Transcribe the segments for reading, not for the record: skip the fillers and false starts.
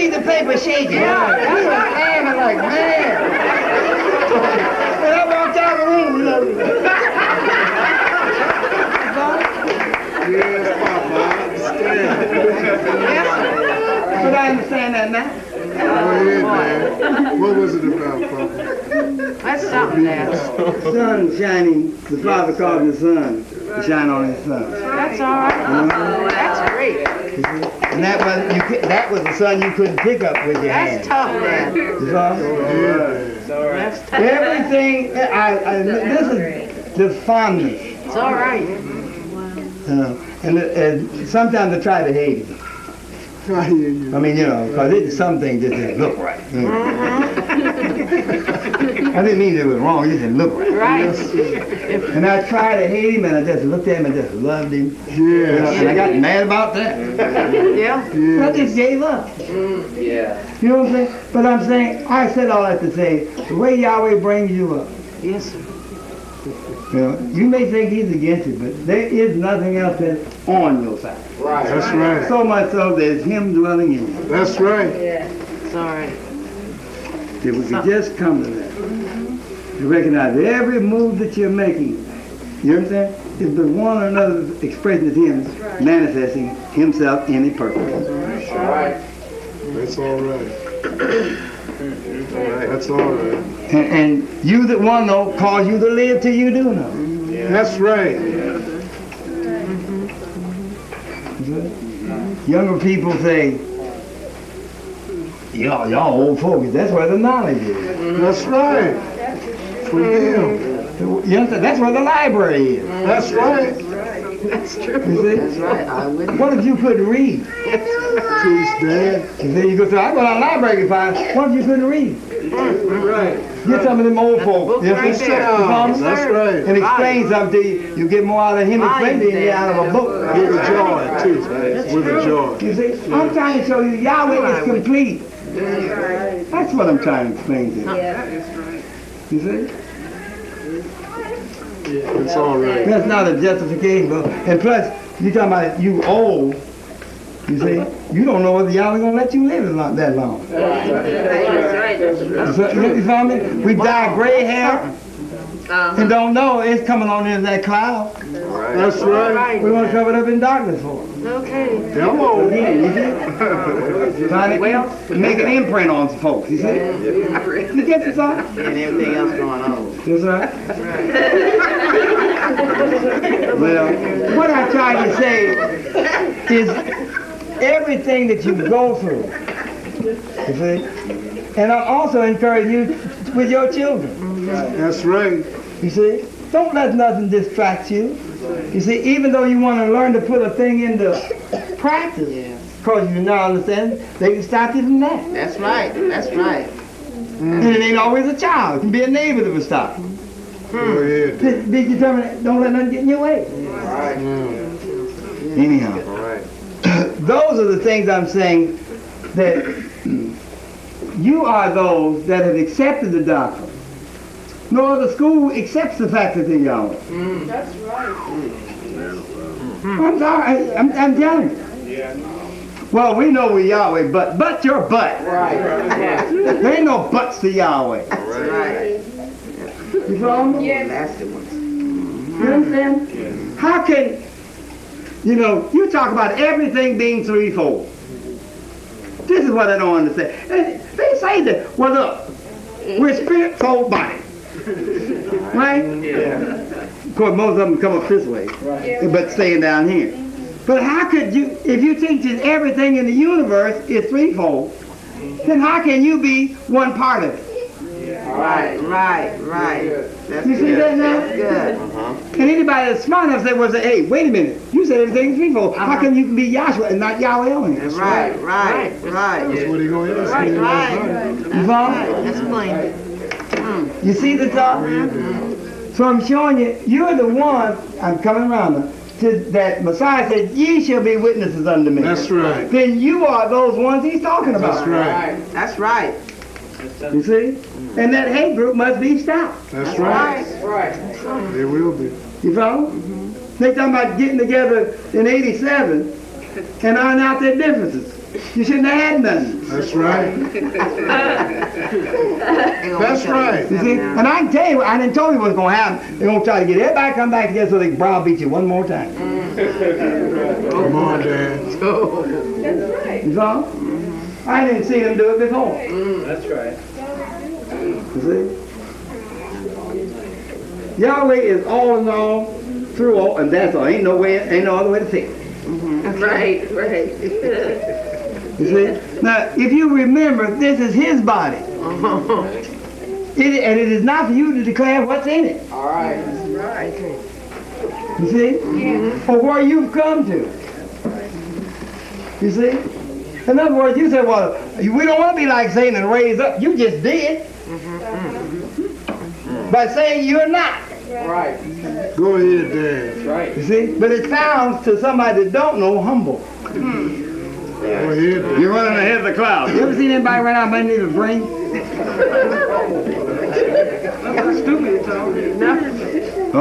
piece of paper shaking. Yeah, that's what I'm like, man. And I walked out of the room, you know. Yes, Papa, I understand. But I understand that now. Go ahead, man. What was it about, Papa? That's something there. Sun shining, the Father caused the sun to shine on his son. That's all right. That's great. And that was the sun you couldn't pick up with your hand. That's tough, man. You saw? That's tough. Everything, this is the fondness. It's all right. And sometimes I try to hate it. I hear you. I mean, you know, because some things just didn't look right. I didn't mean it was wrong, it just didn't look right. Right. And I tried to hate him, and I just looked at him and just loved him. Yes. And I got mad about that. Yeah. I just gave up. Yeah. You know what I'm saying? But I'm saying, I said all that to say, the way Yahweh brings you up, Yes, sir. you know, you may think he's against you, but there is nothing else that's on your side. Right. That's right. So much so there's him dwelling in you. That's right. It's all right. If we could just come to that, to recognize that every move that you're making, you understand, is but one or another expression of him manifesting himself in a purpose. All right. That's all right. That's all right. And you that want to know, cause you to live till you do know. That's right. Younger people say, y'all old folks, that's where the knowledge is. That's right. For them. You understand? That's where the library is. That's right. That's true. You see? That's right. I wouldn't. What if you couldn't read? Teach Dad. You see, you go say, I go to the library to find, what if you couldn't read? Right. Get some of them old folks. book You right see? there. You follow me? That's right. And explain something to you. You get more out of him explaining than you get out of a book. With a joy, too. With a joy. You see, I'm trying to show you Yahweh is complete. That's what I'm trying to explain to you. You see? It's all right. That's not a justification, bro. And plus, you talking about you old. You see, you don't know whether Yahweh gonna let you live that long. That's right. You follow me? We dye gray hair and don't know it's coming on in that cloud. That's right. We're gonna cover it up in darkness for it. Okay. Come on. Again, you see? Trying to make an imprint on some folks. You see? You get this on? And everything else going on. That's right. Well, what I try to say is everything that you go through, you see, and I also encourage you with your children. That's right. You see, don't let nothing distract you. You see, even though you want to learn to put a thing into practice, because you now understand, they can stop you from that. That's right. That's right. And it ain't always a child. It can be a neighbor that will stop. Go ahead. Be determined, don't let nothing get in your way. Right. Anyhow. All right. Those are the things I'm saying, that you are those that have accepted the doctrine. No other school accepts the fact that they're Yahweh. That's right. I'm sorry, I'm telling you. Well, we know we're Yahweh, but your butt. Right. There ain't no buts to Yahweh. Right. You follow me? Nasty ones. You understand? How can, you talk about everything being threefold. This is what I don't understand. They say that, well look, we're spirit, soul, body. Right? Of course, most of them come up this way, but staying down here. But how could you, if you teach that everything in the universe is threefold, then how can you be one part of it? Right. That's You see good. that now? That's good. And anybody that's smart enough say, well, say, hey, wait a minute, you said everything is threefold. How come you can be Yahshua and not Yahweh only? Right. That's what he going to ask me. Right. You follow me? Explain. You see the thought? So I'm showing you, you're the one, I'm coming around now, that Messiah said, ye shall be witnesses unto me. That's right. Then you are those ones he's talking about. That's right. That's right. You see? And that hate group must be stopped. That's right. Right. They will be. You follow? They talking about getting together in '87 and iron out their differences. You shouldn't have had none. That's right. That's right. You see? And I can tell you, I didn't tell you what's going to happen. They're going to try to get everybody to come back together so they can browbeat you one more time. Come on, Dad. You saw? I didn't see them do it before. That's right. You see? Yahweh is all in all, through all, and that's all. Ain't no other way to say it. Right, right. You see? Now, if you remember, this is his body. And it is not for you to declare what's in it. All right. You see? Or where you've come to. You see? In other words, you say, well, we don't want to be like Satan and raise up. You just did. By saying you're not. Right. Go ahead, Dad. That's right. You see? But it sounds to somebody that don't know humble. Go ahead, Dad. You're running ahead of the cloud. You ever seen anybody run out underneath a brain? Stupid, it's all.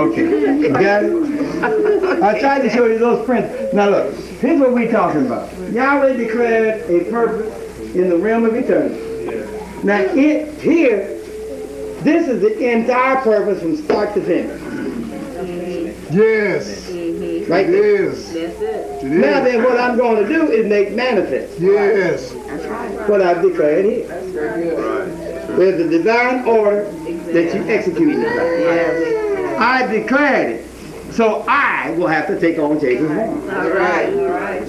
Okay. You got it? I tried to show you those prints. Now look, here's what we're talking about. Yahweh declared a purpose in the realm of eternity. Now here, this is the entire purpose from start to finish. Yes. Right It there. is. That's it. It Now is. then, what I'm going to do is make manifest Yes. what I've declared here. There's a divine order that you execute in this life. Yes. I declared it, so I will have to take on Jesus' form. All right. All right.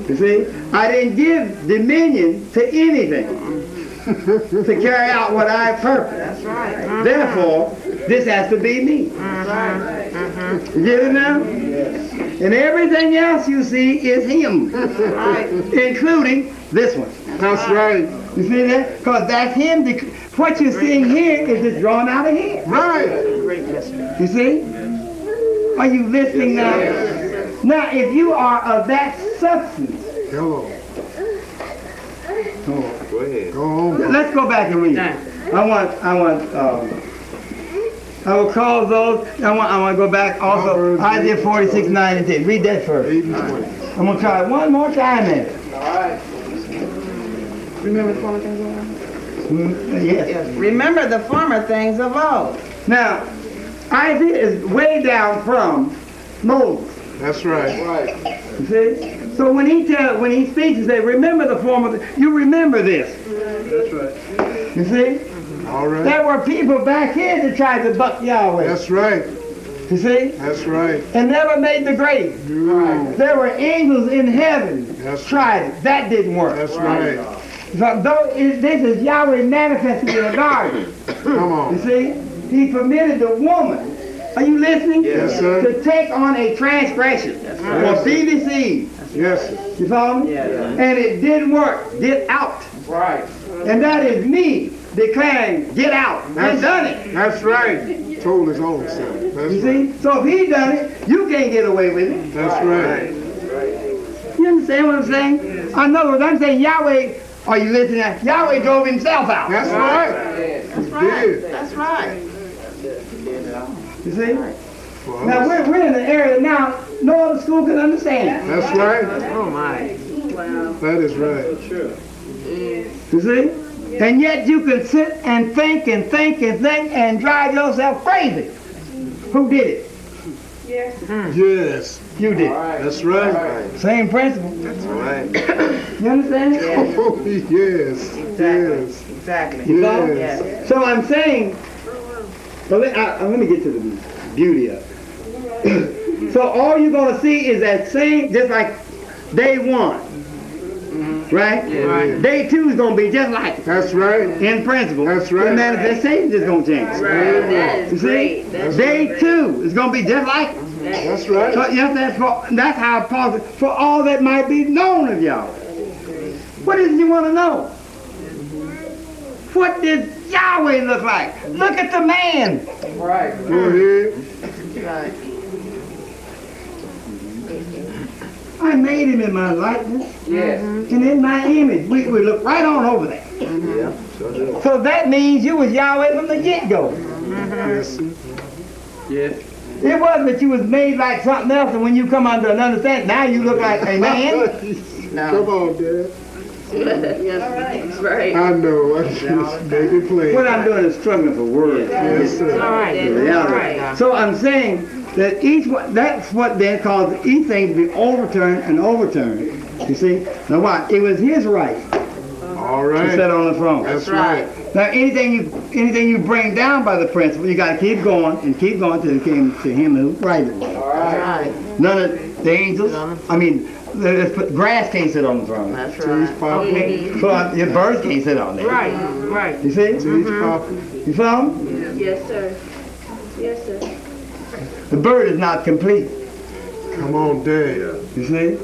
You see, I didn't give dominion to anything to carry out what I purposed. That's right. Therefore, this has to be me. You get it now? And everything else you see is him, including this one. That's right. You see that? Because that's him. What you're seeing here is just drawn out of here. Right. You see? Are you listening now? Now, if you are of that substance, Hello. oh, Go ahead. Go on. let's go back and read. I will call those. I want to go back also. Isaiah 46, 9 and 10. Read that first. 8 and 20. I'm going to try it one more time then. All right. Remember the former things of old? Yes. Remember the former things of old. Now, Isaiah is way down from Moses. That's right. Right. You see? So when he speaks, he says, remember the former, you remember this. That's right. You see? All right. There were people back here that tried to buck Yahweh. That's right. You see? That's right. And never made the grade. No. There were angels in heaven That's tried it. That didn't work. That's right. So this is Yahweh manifested in the garden. Come You on. see? He permitted the woman, are you listening? Yes, sir. To take on a transgression or be deceived. Yes, sir. You follow me? And it didn't work. Get out. Right. And that is me declaring, get out. I done it. That's right. Told his own son. That's You right. see? So if he done it, you can't get away with it. That's right. You understand what I'm saying? In other words, I'm saying Yahweh, are you listening? Yahweh drove himself out. That's right. That's He right. did. That's right. You see? For Now us. we're in an area now no other school can understand. That's right. Oh my. That is right. True. You see? And yet you can sit and think and think and think and drive yourself crazy. Who did it? Yes. You did. That's right. Same principle. That's right. You understand? Oh, yes. Yes. Exactly. You follow? Yes. So I'm saying, well, let me get to the beauty of it. So all you're going to see is that same, just like day one, right? Right. Day two is going to be just like it. That's right. In principle. That's right. The manifestation is going to change. You see? Day two is going to be just like it. That's right. So yes, that's how possible for all that might be known of Yahweh. What is it you want to know? What did Yahweh look like? Look at the man. Right. Go ahead. I made him in my likeness Yes. and in my image. We look right on over there. Yeah. So that means you was Yahweh from the get-go. Yes, sir. Yes. It wasn't that you was made like something else, and when you come under an understanding, now you look like a man. Come on, Dad. Yes, right. I know. I just make it plain. What I'm doing is struggling for words. Yes, All sir. right. The reality. Right. So I'm saying that each one, that's what then caused each thing to be overturned and overturned. You see? Now what? It was his right All to right. sit on the throne. That's right. Now anything you bring down by the principle, you got to keep going and keep going till it came to him who righted it. All right. None of the angels. I mean, grass can't sit on the throne. That's Trees right. popping. So your birds can't sit on there. Right, right. You see? Trees popping. You follow? me? Yes, sir. Yes, sir. The bird is not complete. Come on, Dad. You see?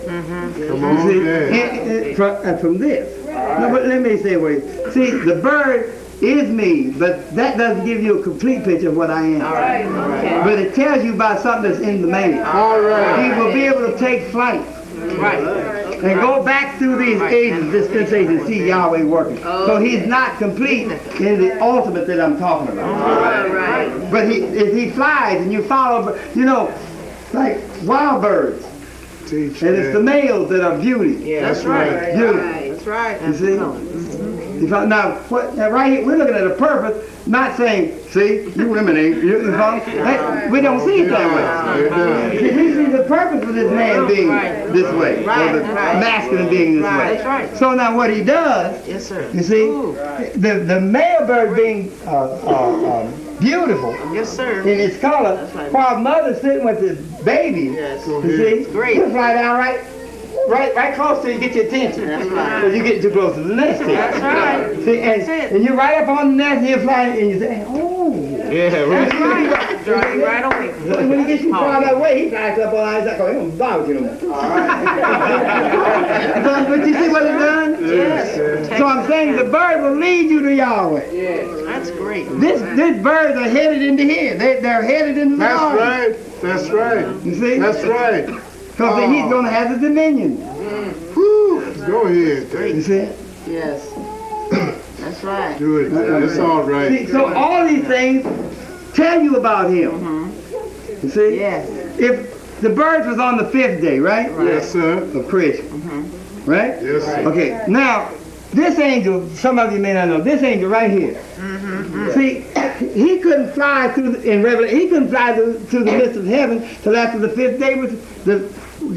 Come You on, see? Dad. From this. No, but let me say wait. See, the bird is me, but that doesn't give you a complete picture of what I am. All right. Okay. But it tells you about something that's in the man. All right. He will be able to take flight Right. and go back through these ages, dispensation, see Yahweh working. So he's not complete in the ultimate that I'm talking about. All right. But if he flies and you follow, you know, like wild birds, Teach and it's the Dad. males that are beauty. Yeah, That's right. Beauty. That's right. You see? Now, now, right here, we're looking at a purpose, not saying, see, you women ain't, you follow? Hey, we don't see it that way. You're done. See, we see the purpose of this man being this way, or the masculine being this way. That's right. So now what he does, Yes, sir. you see, the male bird being beautiful Yes, sir. in its color, That's right. while mother's sitting with the baby, Yes. Go you ahead. see, Great. he'll fly down right close till you get your attention. That's right. Because you get too close to the nest here. That's right. See, That's it. and you're right up on the nest, and he'll fly, and you say, oh. Yeah, That's right. Drive you right away. When he gets you far that way, he flies up on eyes like, oh, he don't bother with you no more. But you see what it's done? Yes. So I'm saying the bird will lead you to Yahweh. That's great. This birds are headed into here. They're headed into the That's garden. right. That's right. You see? That's right. Because he's going to have the dominion. Whew. Go ahead, Dad. You see? Yes. That's right. Do it, Dad. It's all See, right. so all these things tell you about him. You see? Yes. If the birds was on the 5th day, right? Yes, sir. Of creation. Right? Yes, sir. Okay, now, this angel, some of you may not know, this angel right here. See, he couldn't fly through, in Revelation, he couldn't fly to the midst of heaven till after the 5th day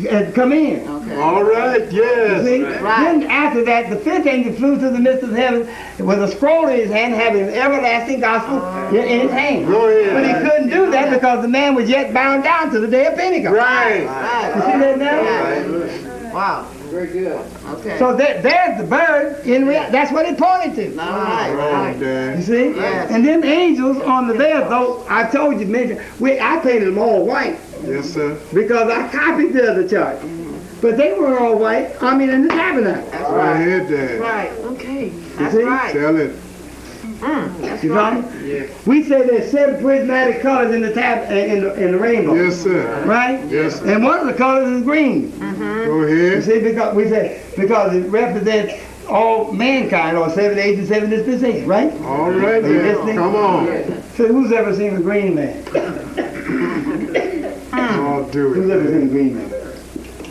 had come in. Okay. All right. Yes. See? Right. Then after that, the 5th angel flew through the midst of heaven with a scroll in his hand, having an everlasting gospel in his hand. Go ahead. But he couldn't do that because the man was yet bound down to the day of Pentecost. Right. You Right. see that now? Wow. Very good. Okay. So there's the bird. That's what it pointed to. All right. Wrong, Right. You Dad. see? Yes. And them angels on the there, though, I told you, I painted them all white Yes, sir. because I copied the other chart. But they were all white, in the tabernacle. That's Go right. ahead, Dad. Right. Okay. That's see? right. Tell it. That's You follow right. me? We say there's 7 prismatic colors in the in the rainbow. Yes, sir. Right? Yes, sir. And one of the colors is green. Go You ahead. see, because it represents all mankind, or 7 days and 7 dispensations, right? All right, Are you Dad. listening? Come on. So who's ever seen the green man? I'll do Who's it. ever seen the green man?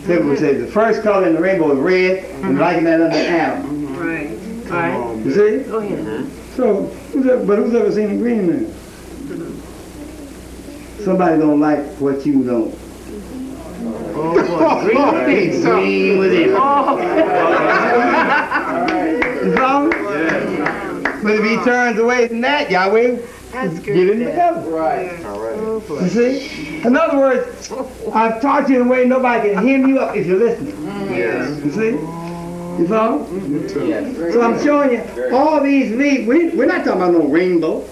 People say the first color in the rainbow is red, and liking that under Adam. Right. Come Right. on, You Dad. see? Go ahead. So, who's ever seen the green man? Somebody don't like what you don't. Oh, boy. Green, green with it. Oh. You follow me? But if he turns away from that, Yahweh, That's good. give him the cover. Right. You see? In other words, I've taught you in a way nobody can hem you up if you're listening. Yes. You see? You follow? You tell me. So I'm showing you all these leaves. We're not talking about no rainbow.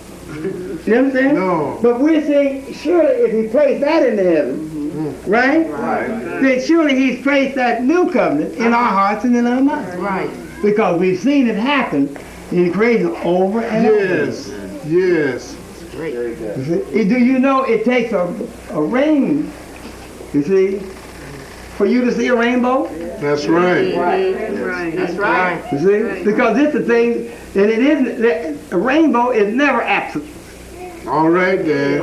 You understand? No. But we're saying, surely if he placed that in the heaven, right? Right. Then surely he's placed that new covenant in our hearts and in our minds. Right. Because we've seen it happen in creation over and over. Yes. Yes. Great. Very good. You see? Do you know it takes a rain, you see, for you to see a rainbow? That's right. Right. That's right. You see? Because it's the thing, and it isn't, a rainbow is never absent. All right, Dad.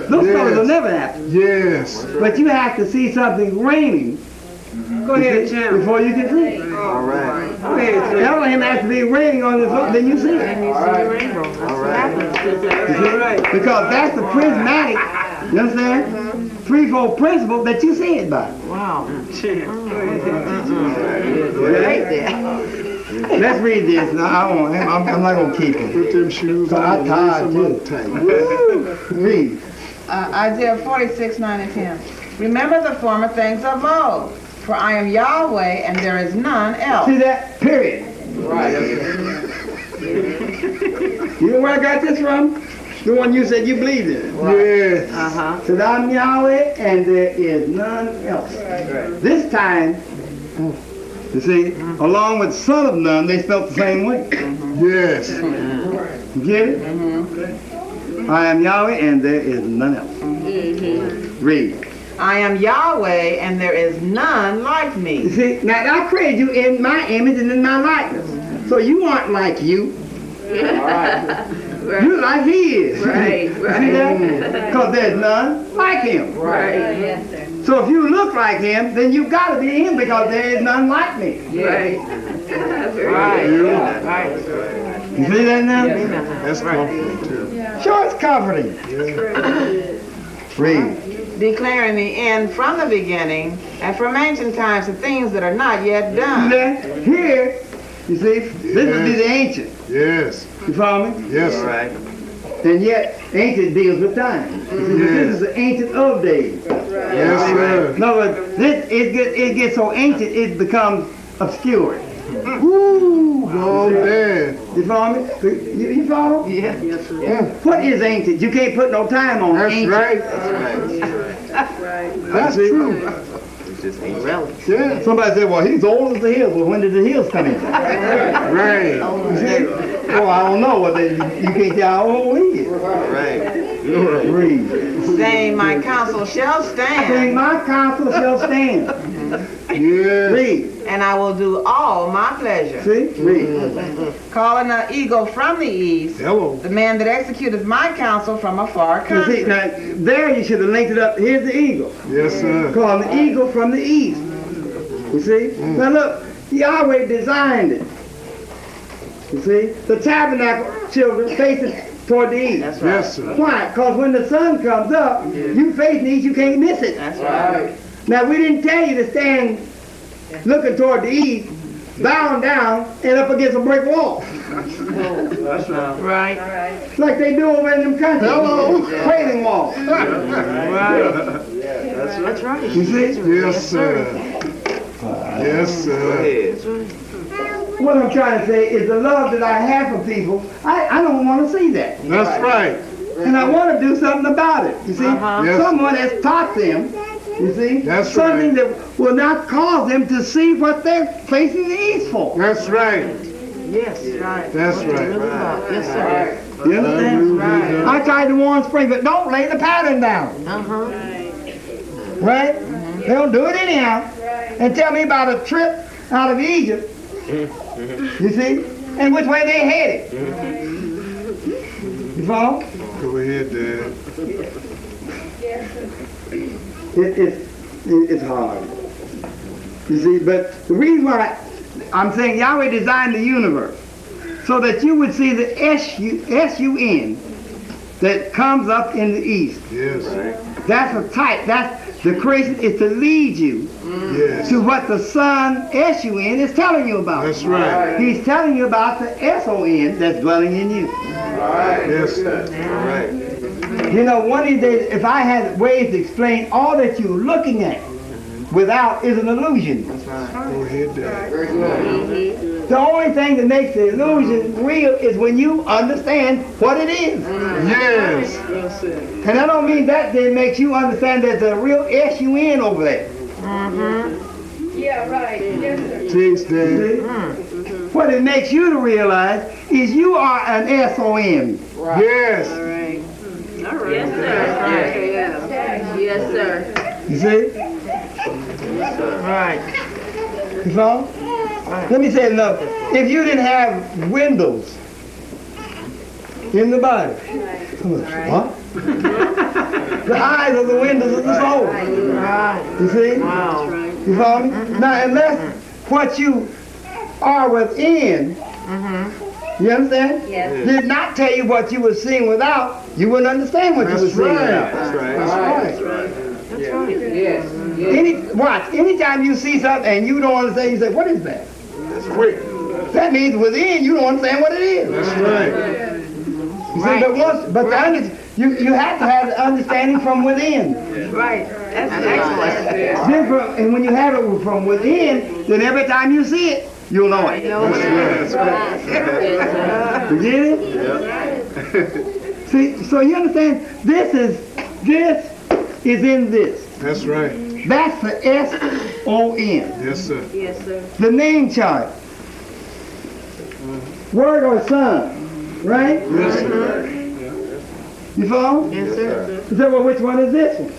Those Yes. colors will never happen. Yes. But you have to see something raining. Go ahead, Jim. Before you can see it. All right. Go ahead. Elohim has to be raining on this, then you see it. Because that's the prismatic, you understand? Threefold principle that you see it by. Wow. Let's read this. No, I'm not going to keep it. Put them shoes I'm on. tired, Some too. tight. Read. Isaiah 46, 9 and 10. Remember the former things of old, for I am Yahweh and there is none else. See that? Period. Right. You know where I got this from? The one you said you believed in. Yes. Said I'm Yahweh and there is none else. This time, you see, along with son of none, they spelled the same way. Yes. You get it? I am Yahweh and there is none else. Read. I am Yahweh and there is none like You me. see, now I created you in my image and in my likeness. So you aren't like you. You're like he is. Right, See that? Because there's none like him. Right. So if you look like him, then you've got to be him because there is none like me. Right. You see that now? That's comforting too. Sure, it's comforting. Read. Declaring the end from the beginning and from ancient times the things that are not yet See done. that? Here, you see, this would be the ancient. Yes. You follow me? Yes. Right. And yet, ancient deals with time. You see, but this is the ancient of days. Yes, sir. No, but it gets so ancient, it becomes obscured. Woo! Oh, Dad. You follow me? You follow? Yeah. What is ancient? You can't put no time on That's ancient. right. That's true. Yeah. Somebody said, well, he's old as the hills. Well, when did the hills come in? Right. You see? Well, I don't know. Well, you can't tell how old he is. Read. Saying my counsel shall Saying stand my counsel shall stand. Yes. Read. and I will do all my pleasure. See? Read. Calling an eagle from the east, Hello. the man that executeth my counsel from a far You see, country. now, there you should have linked it up. Here's the eagle. Yes, sir. Called the eagle from the east. You see? Now look, Yahweh designed it. You see? The tabernacle children facing toward the east. That's right. Yes, sir. Why? Because when the sun comes up, you face the east, you can't miss it. That's right. Now we didn't tell you to stand looking toward the east, bowing down and up against a brick wall. That's right. Right. Like they do over in them countries. Hello. Wailing walls. That's right. You see? Yes, sir. Yes, sir. What I'm trying to say is the love that I have for people, I don't want to see that. That's right. And I want to do something about it. You see? Yes. Someone has taught them, you see? That's something right. that will not cause them to see what they're facing the east for. That's right. Yes, right. That's right. Yes, sir. You understand? Right. I tried to warn Spring, but don't lay the pattern down. Right? They don't do it anyhow. And tell me about a trip out of Egypt. You see? And which way they headed. You follow? Go ahead, Dad. It's hard. You see, but the reason why I'm saying Yahweh designed the universe so that you would see the S-U-N that comes up in the east. Yes. That's a type. That's the creation is to lead you Yes. to what the Son, S-U-N, is telling you about. That's right. He's telling you about the S-O-N that's dwelling in you. Yes, sir. You know, one of these days, if I had ways to explain all that you're looking at without is an illusion. Go ahead, Dad. The only thing that makes the illusion real is when you understand what it is. Yes. And I don't mean that then makes you understand there's a real S-U-N over there. Yeah, right. Yes, sir. Thanks, Dad. See? What it makes you to realize is you are an S-O-N. Yes. Yes, sir. Yes, sir. You see? Right. You follow? Let me say it another. If you didn't have windows in the body, What? The eyes are the windows of the soul. You see? Wow. You follow me? Now, unless what you are within, you understand? Yes. Did not tell you what you were seeing without, you wouldn't understand what you were That's seeing right. without. That's right. That's right. Yes. Watch, anytime you see something and you don't understand, you say, what is that? That's quick. That means within you don't understand what it is. That's right. You see, you have to have the understanding from within. Right. That's excellent. Then and when you have it from within, then every time you see it, you'll know it. That's right. You get it? See, so you understand, this is in this. That's right. That's the S-O-N. Yes, sir. Yes, sir. The name chart. Word or son, right? Yes, sir. You follow? Yes, sir. You say, well, which one is this one?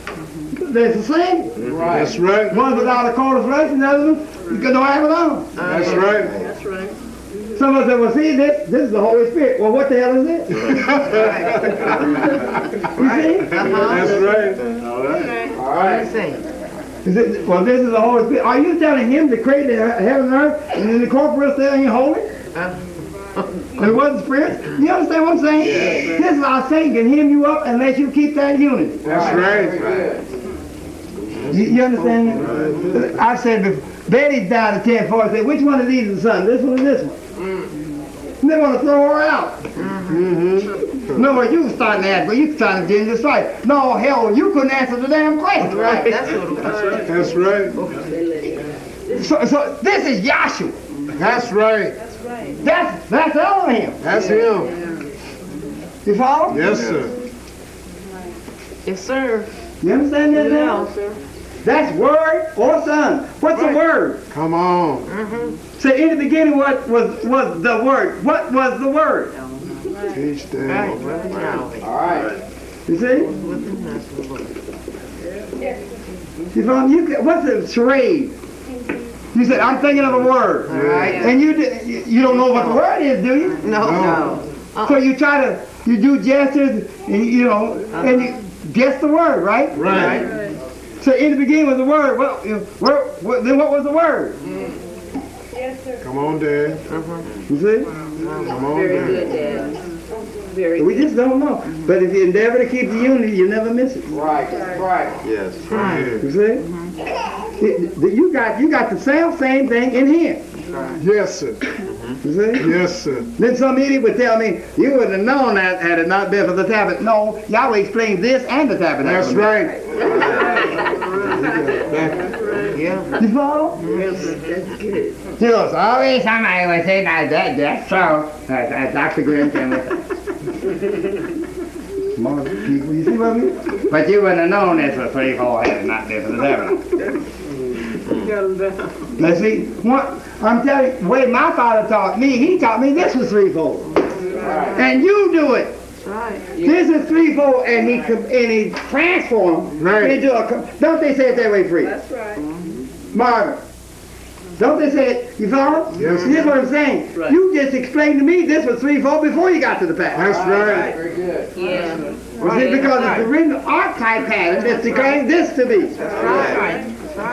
They're the same. That's right. One's without a quarter flesh and the other one, you don't have it on. That's right. That's right. Some of us say, well, see, this is the Holy Spirit. Well, what the hell is this? You see? That's right. Let's see. Is it, well, this is the Holy Spirit. Are you telling him to create the heaven and earth and then the corporeal still ain't holy? And it wasn't spirit? You understand what I'm saying? This is how Satan can hem you up and let you keep that unity. That's right. You understand that? I said before, Betty's down at 10-4 and said, which one of these is the son? This one or this one? And they want to throw her out. No, you was starting to ask, but you trying to get in this fight. No, hell, you couldn't answer the damn question. Right. That's what it was. That's right. So this is Yahshua. That's right. That's Elohim. That's him. You follow? Yes, sir. Yes, sir. You understand that now? That's word or son. What's a word? Come on. Say in the beginning what was the word? What was the word? Teach Right. them. Brother Yahweh. You see? You follow? What's a charade? You said, I'm thinking of a word. Right. And you don't know what the word is, do you? No. So you do gestures and you guess the word, right? Right. So in the beginning was the word. Well, then what was the word? Come on, Dad. You see? Come on, Very Dad. good, Dad. Very We just don't know. But if you endeavor to keep the unity, you never miss it. Right. Yes. You see? You got the same thing in here. Yes, sir. You see? Yes, sir. Then some idiot would tell me, you wouldn't have known that had it not been for the tabernacle. No, Yahweh explains this and the tabernacle. That's right. Yeah. You follow? That's good. You know, so always somebody would say, that's so. Dr. Graham came with Smart people, you see what I mean? But you wouldn't have known this for 3-4 had it not been for the tabernacle. Now see, I'm telling you, the way my father taught me, he taught me this was 3-4. And you do it. Right. This is 3-4, and he transformed Right. into a. Don't they say it that way, Free? That's right. Marvin. Don't they say it? You follow? Yes. Here's what I'm saying. Right. You just explained to me this was 3-4 before you got to the past. That's right. Very good. Yeah. See, because it's the written archetype pattern that's declaring this to be. Right.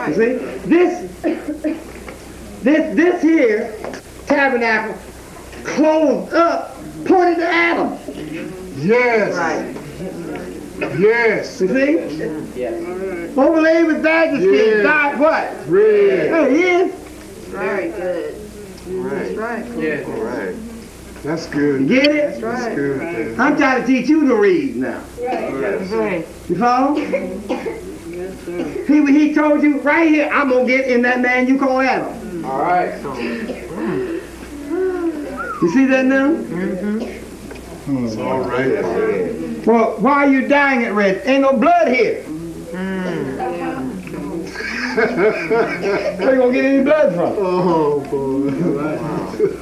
You see? This here tabernacle closed up pointed to Adam. Yes. Yes. You see? Overlaid with badger skin. Yeah. Dyed what? Red. There he is. Very good. That's good. You get it? That's good, Dad. I'm trying to teach you to read now. Right. You follow? He told you right here, I'm going to get in that man you call Adam. All right. You see that now? It's all right. Well, why are you dying it red? Ain't no blood here. Where you going to get any blood from? Oh, boy.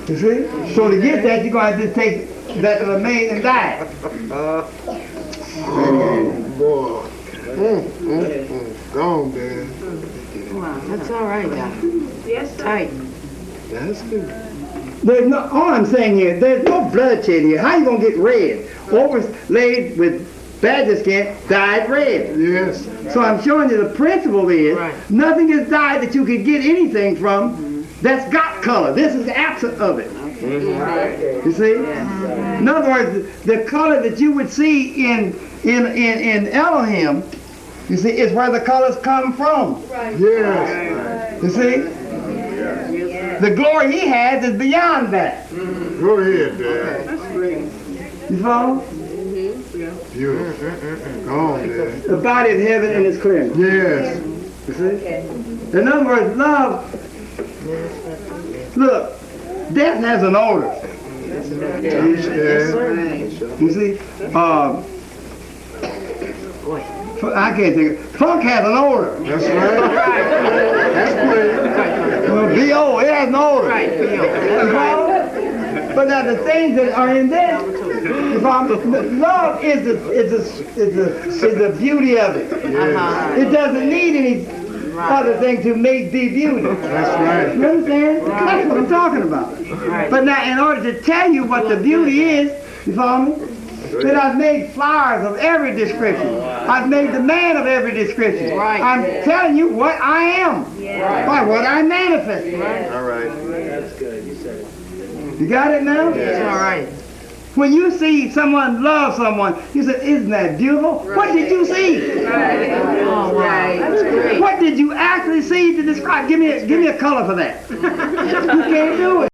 You see? So to get that, you're going to have to take that remain and die. Oh, boy. Go on, Dad. That's all right, y'all. Yes, sir. Tight. That's good. There's no, all I'm saying here, there's no bloodshed here. How you going to get red? laid with badger skin, dyed red. Yes. So I'm showing you the principle is Right. nothing is dyed that you can get anything from that's got color. This is the absence of it. You see? In other words, the color that you would see in Elohim, you see, is where the colors come from. Yes. You see? The glory he has is beyond that. Go ahead, Dad. You follow? Beautiful. Go on, Dad. The body of heaven in its clearness. Yes. You see? In other words, love. Look, death has an odor. Yes. You see? I can't think. Funk has an odor. That's right. That's clear. B.O. It has an odor. Right, you know. You follow? But now the things that are in this, love is the beauty of it. Uh-huh. It doesn't need any other thing to make the beauty. That's right. You understand? That's what I'm talking about. Right. But now, in order to tell you what the beauty is, you follow me? Then I've made flowers of every description. I've made the man of every description. Right. I'm telling you what I am by what I manifest. All right. You got it now? It's all right. When you see someone love someone, you say, "Isn't that beautiful?" What did you see? Oh, wow. That's great. What did you actually see to describe? Give me a color for that. You can't do it.